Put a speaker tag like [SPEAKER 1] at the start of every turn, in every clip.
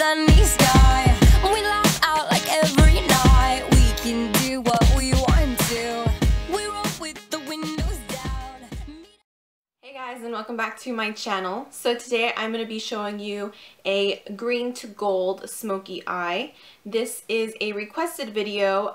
[SPEAKER 1] sunny sky. We laugh out like every night. We can do what we want to. We roll with the windows down.
[SPEAKER 2] Hey guys, and welcome back to my channel. So today I'm going to be showing you a green to gold smoky eye. This is a requested video.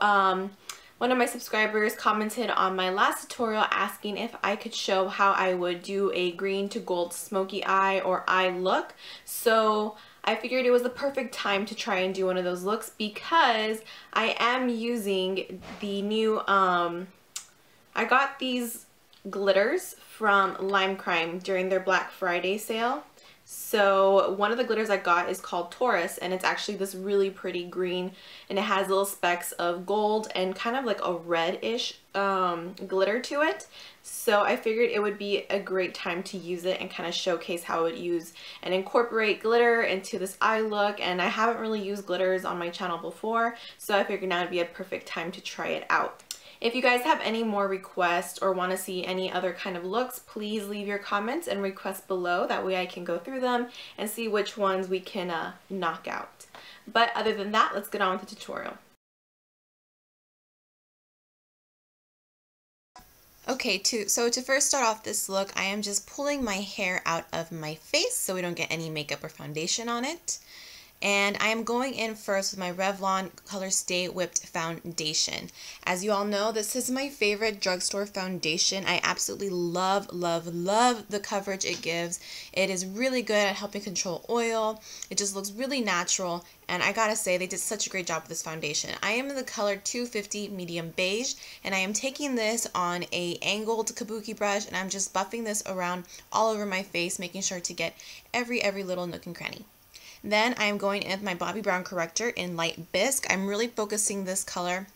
[SPEAKER 2] One of my subscribers commented on my last tutorial asking if I could show how I would do a green to gold smoky eye or eye look. So I figured it was the perfect time to try and do one of those looks because I am using the new, I got these glitters from Lime Crime during their Black Friday sale. So one of the glitters I got is called Taurus, and it's actually this really pretty green, and it has little specks of gold and kind of like a reddish glitter to it. So I figured it would be a great time to use it and kind of showcase how I would use and incorporate glitter into this eye look. And I haven't really used glitters on my channel before, so I figured now would be a perfect time to try it out. If you guys have any more requests or want to see any other kind of looks, please leave your comments and requests below. That way I can go through them and see which ones we can knock out. But other than that, let's get on with the tutorial. Okay, so to first start off this look, I am just pulling my hair out of my face so we don't get any makeup or foundation on it. And I am going in first with my Revlon Color Stay Whipped Foundation. As you all know, this is my favorite drugstore foundation. I absolutely love, love, love the coverage it gives. It is really good at helping control oil. It just looks really natural. And I gotta say, they did such a great job with this foundation. I am in the color 250 Medium Beige, and I am taking this on a angled kabuki brush, and I'm just buffing this around all over my face, making sure to get every little nook and cranny. Then I'm going in with my Bobbi Brown corrector in Light Bisque. I'm really focusing this color,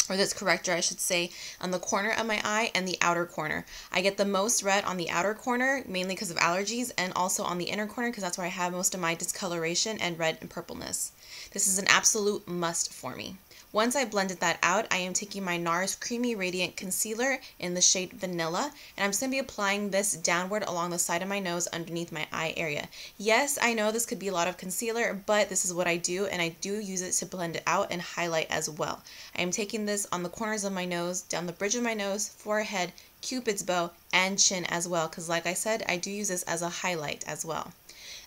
[SPEAKER 2] or this corrector I should say, on the corner of my eye and the outer corner. I get the most red on the outer corner, mainly because of allergies, and also on the inner corner because that's where I have most of my discoloration and red and purpleness. This is an absolute must for me. Once I blended that out, I am taking my NARS Creamy Radiant Concealer in the shade Vanilla, and I'm just going to be applying this downward along the side of my nose underneath my eye area. Yes, I know this could be a lot of concealer, but this is what I do, and I do use it to blend it out and highlight as well. I am taking this on the corners of my nose, down the bridge of my nose, forehead, Cupid's bow, and chin as well, because like I said, I do use this as a highlight as well.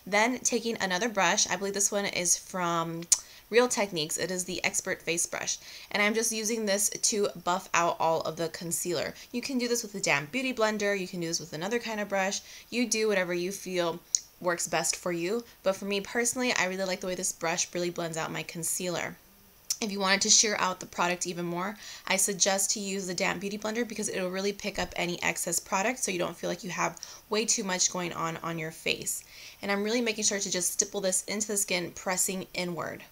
[SPEAKER 2] Then taking another brush, I believe this one is from Real Techniques. It is the Expert Face Brush, and I'm just using this to buff out all of the concealer. You can do this with a damp beauty blender, you can do this with another kind of brush. You do whatever you feel works best for you, but for me personally, I really like the way this brush really blends out my concealer. If you wanted to sheer out the product even more, I suggest to use the damp beauty blender because it'll really pick up any excess product so you don't feel like you have way too much going on your face. And I'm really making sure to just stipple this into the skin, pressing inward.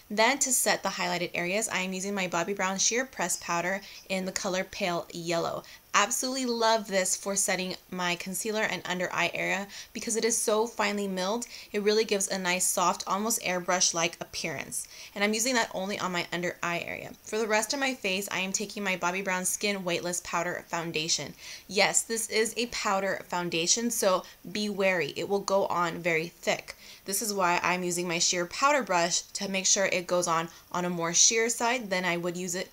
[SPEAKER 2] Then to set the highlighted areas, I am using my Bobbi Brown Sheer Press Powder in the color Pale Yellow. Absolutely love this for setting my concealer and under eye area because it is so finely milled. It really gives a nice soft, almost airbrush-like appearance. And I'm using that only on my under eye area. For the rest of my face, I am taking my Bobbi Brown Skin Weightless Powder Foundation. Yes, this is a powder foundation, so be wary. It will go on very thick. This is why I'm using my sheer powder brush to make sure it goes on a more sheer side than I would use it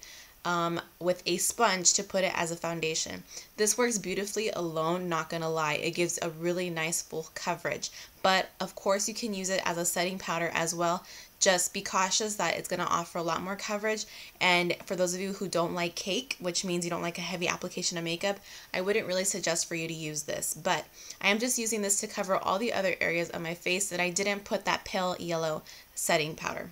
[SPEAKER 2] with a sponge to put it as a foundation. This works beautifully alone, not gonna lie. It gives a really nice full coverage, but of course you can use it as a setting powder as well. Just be cautious that it's gonna offer a lot more coverage, and for those of you who don't like cake, which means you don't like a heavy application of makeup, I wouldn't really suggest for you to use this, but I am just using this to cover all the other areas of my face that I didn't put that pale yellow setting powder.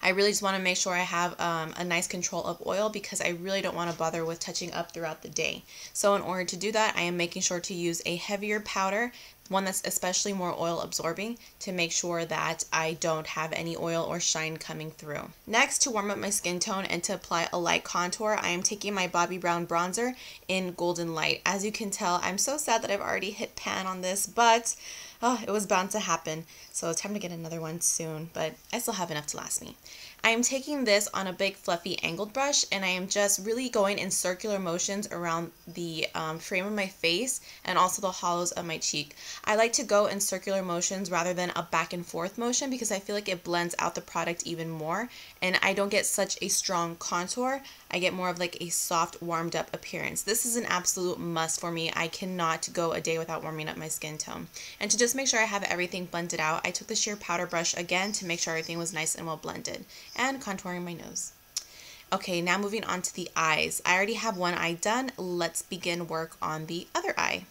[SPEAKER 2] I really just want to make sure I have a nice control of oil because I really don't want to bother with touching up throughout the day. So in order to do that, I am making sure to use a heavier powder, one that's especially more oil absorbing, to make sure that I don't have any oil or shine coming through. Next, to warm up my skin tone and to apply a light contour, I am taking my Bobbi Brown bronzer in Golden Light. As you can tell, I'm so sad that I've already hit pan on this, but it was bound to happen. So it's time to get another one soon, but I still have enough to last me. I am taking this on a big fluffy angled brush, and I am just really going in circular motions around the frame of my face and also the hollows of my cheek. I like to go in circular motions rather than a back and forth motion because I feel like it blends out the product even more, and I don't get such a strong contour. I get more of like a soft, warmed up appearance. This is an absolute must for me. I cannot go a day without warming up my skin tone. And to just make sure I have everything blended out, I took the sheer powder brush again to make sure everything was nice and well blended. And contouring my nose. Okay, now moving on to the eyes. I already have one eye done. Let's begin work on the other eye.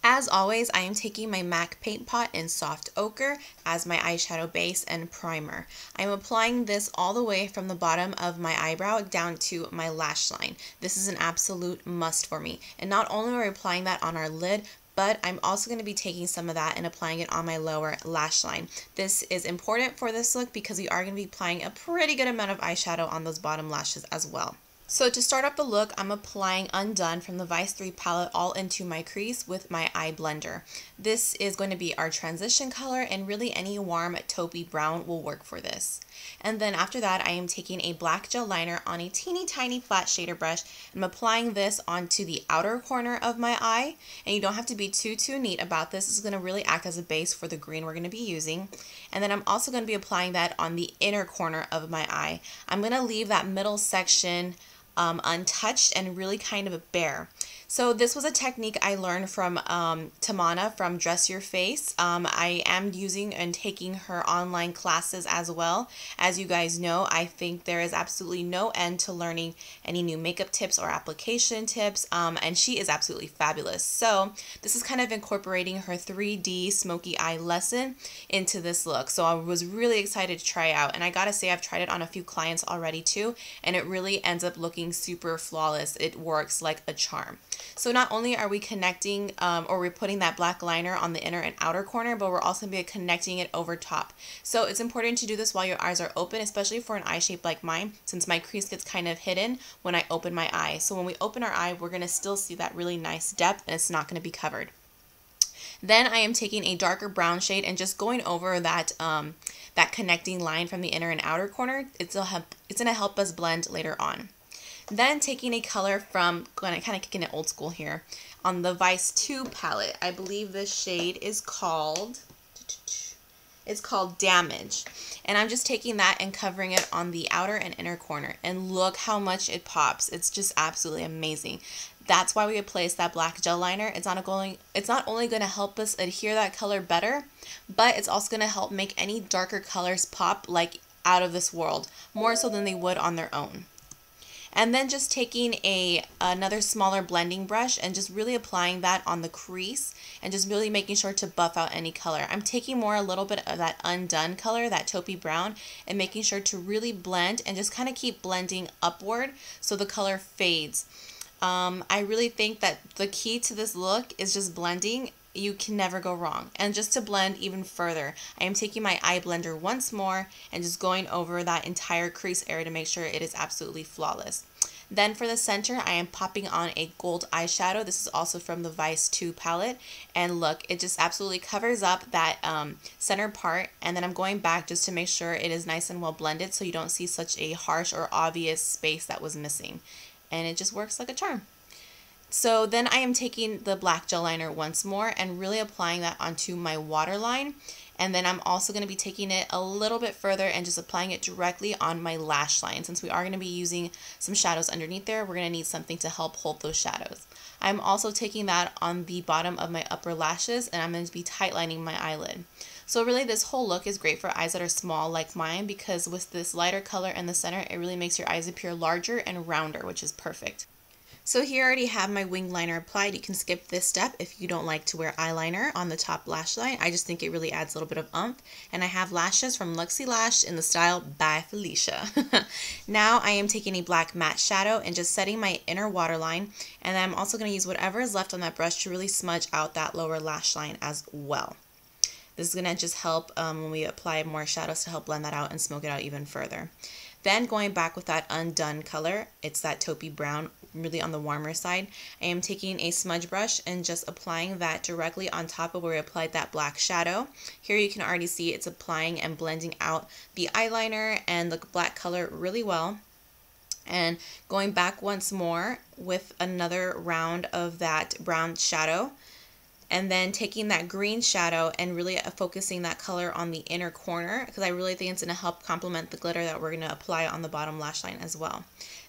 [SPEAKER 2] As always, I am taking my MAC Paint Pot in Soft Ochre as my eyeshadow base and primer. I am applying this all the way from the bottom of my eyebrow down to my lash line. This is an absolute must for me. And not only are we applying that on our lid, but I'm also going to be taking some of that and applying it on my lower lash line. This is important for this look because we are going to be applying a pretty good amount of eyeshadow on those bottom lashes as well. So to start off the look, I'm applying Undone from the Vice 3 palette all into my crease with my eye blender. This is going to be our transition color, and really any warm taupey brown will work for this. And then after that, I am taking a black gel liner on a teeny tiny flat shader brush. I'm applying this onto the outer corner of my eye, and you don't have to be too neat about this. This is going to really act as a base for the green we're going to be using. And then I'm also going to be applying that on the inner corner of my eye. I'm going to leave that middle section untouched and really kind of bare. So this was a technique I learned from Tamana from Dress Your Face. I am using and taking her online classes as well. As you guys know, I think there is absolutely no end to learning any new makeup tips or application tips, and she is absolutely fabulous. So this is kind of incorporating her 3D smoky eye lesson into this look. So I was really excited to try out, and I gotta say I've tried it on a few clients already too, and it really ends up looking super flawless. It works like a charm. So not only are we connecting or we're putting that black liner on the inner and outer corner, but we're also going to be connecting it over top. So it's important to do this while your eyes are open, especially for an eye shape like mine, since my crease gets kind of hidden when I open my eye. So when we open our eye, we're going to still see that really nice depth, and it's not going to be covered. Then I am taking a darker brown shade and just going over that that connecting line from the inner and outer corner. It's going to help us blend later on. Then taking a color from, kind of kicking it old school here, on the Vice 2 palette. I believe this shade is called, Damage. And I'm just taking that and covering it on the outer and inner corner. And look how much it pops. It's just absolutely amazing. That's why we place that black gel liner. It's not only going to help us adhere that color better, but it's also going to help make any darker colors pop like out of this world, more so than they would on their own. And then just taking another smaller blending brush and just really applying that on the crease and just really making sure to buff out any color. I'm taking a little bit of that Undone color, that taupey brown, and making sure to really blend and just kind of keep blending upward so the color fades. I really think that the key to this look is just blending. You can never go wrong. And just to blend even further, I am taking my eye blender once more and just going over that entire crease area to make sure it is absolutely flawless. Then for the center, I am popping on a gold eyeshadow. This is also from the Vice 2 palette. And look, it just absolutely covers up that center part. And then I'm going back just to make sure it is nice and well blended so you don't see such a harsh or obvious space that was missing. And it just works like a charm. So then I am taking the black gel liner once more and really applying that onto my waterline. And then I'm also going to be taking it a little bit further and just applying it directly on my lash line. Since we are going to be using some shadows underneath there, we're going to need something to help hold those shadows. I'm also taking that on the bottom of my upper lashes, and I'm going to be tightlining my eyelid. So really this whole look is great for eyes that are small like mine, because with this lighter color in the center, it really makes your eyes appear larger and rounder, which is perfect. So here I already have my wing liner applied. You can skip this step if you don't like to wear eyeliner on the top lash line. I just think it really adds a little bit of oomph. And I have lashes from Luxie Lash in the style by Felicia. Now I am taking a black matte shadow and just setting my inner waterline. And then I'm also going to use whatever is left on that brush to really smudge out that lower lash line as well. This is going to just help when we apply more shadows to help blend that out and smoke it out even further. Then going back with that undone color, it's that taupey brown, really on the warmer side. I am taking a smudge brush and just applying that directly on top of where we applied that black shadow. Here you can already see it's applying and blending out the eyeliner and the black color really well. And going back once more with another round of that brown shadow, and then taking that green shadow and really focusing that color on the inner corner, because I really think it's going to help complement the glitter that we're going to apply on the bottom lash line as well.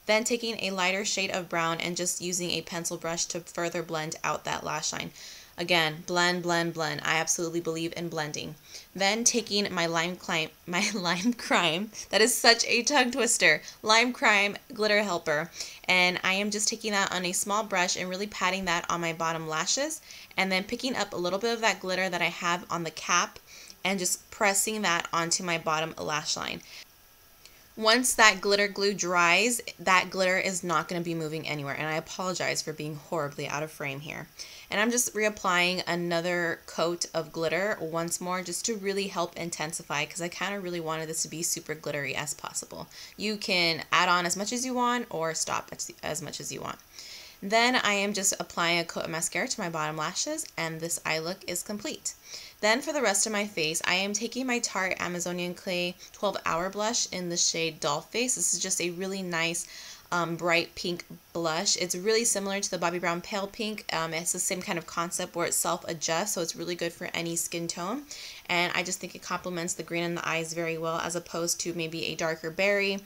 [SPEAKER 2] Then taking a lighter shade of brown and just using a pencil brush to further blend out that lash line. Again, blend, blend, blend. I absolutely believe in blending. Then taking my Lime Crime, that is such a tongue twister, Lime Crime Glitter Helper. And I am just taking that on a small brush and really patting that on my bottom lashes. And then picking up a little bit of that glitter that I have on the cap and just pressing that onto my bottom lash line. Once that glitter glue dries, that glitter is not going to be moving anywhere. And I apologize for being horribly out of frame here. And I'm just reapplying another coat of glitter once more just to really help intensify, because I kind of really wanted this to be super glittery as possible. You can add on as much as you want or stop as much as you want. Then I am just applying a coat of mascara to my bottom lashes, and this eye look is complete. Then for the rest of my face, I am taking my Tarte Amazonian Clay 12 Hour Blush in the shade Doll Face. This is just a really nice bright pink blush. It's really similar to the Bobbi Brown Pale Pink. It's the same kind of concept where it self-adjusts, so it's really good for any skin tone. And I just think it complements the green in the eyes very well, as opposed to maybe a darker berry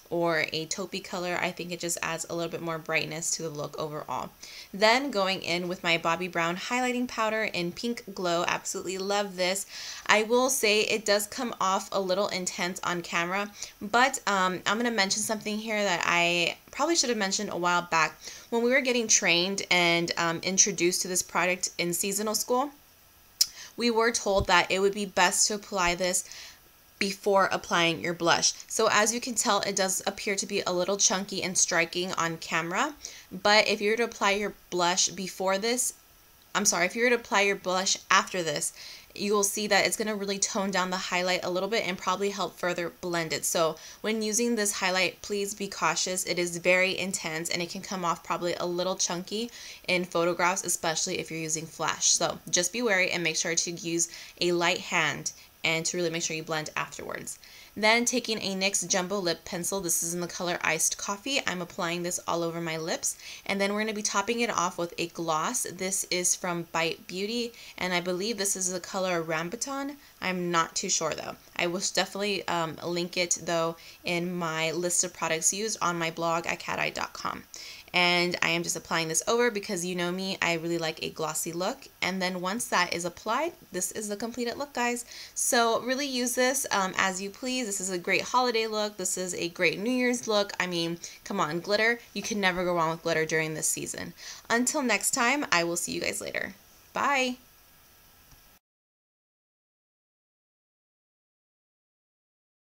[SPEAKER 2] or a taupey color. I think it just adds a little bit more brightness to the look overall. Then going in with my Bobbi Brown highlighting powder in Pink Glow. Absolutely love this. I will say it does come off a little intense on camera, but I'm going to mention something here that I probably should have mentioned a while back. When we were getting trained and introduced to this product in seasonal school, we were told that it would be best to apply this before applying your blush. So as you can tell, it does appear to be a little chunky and striking on camera, but if you were to apply your blush before this, if you were to apply your blush after this, you will see that it's going to really tone down the highlight a little bit and probably help further blend it. So when using this highlight, please be cautious. It is very intense and it can come off probably a little chunky in photographs, especially if you're using flash. So just be wary and make sure to use a light hand and to really make sure you blend afterwards. Then taking a NYX Jumbo Lip Pencil, this is in the color Iced Coffee. I'm applying this all over my lips, and then we're going to be topping it off with a gloss. This is from Bite Beauty, and I believe this is the color Rambutan. I'm not too sure though. I will definitely link it though in my list of products used on my blog at kateye.com. And I am just applying this over because you know me, I really like a glossy look. And then once that is applied, this is the completed look, guys. So really use this as you please. This is a great holiday look. This is a great New Year's look. I mean, come on, glitter. You can never go wrong with glitter during this season. Until next time, I will see you guys later. Bye.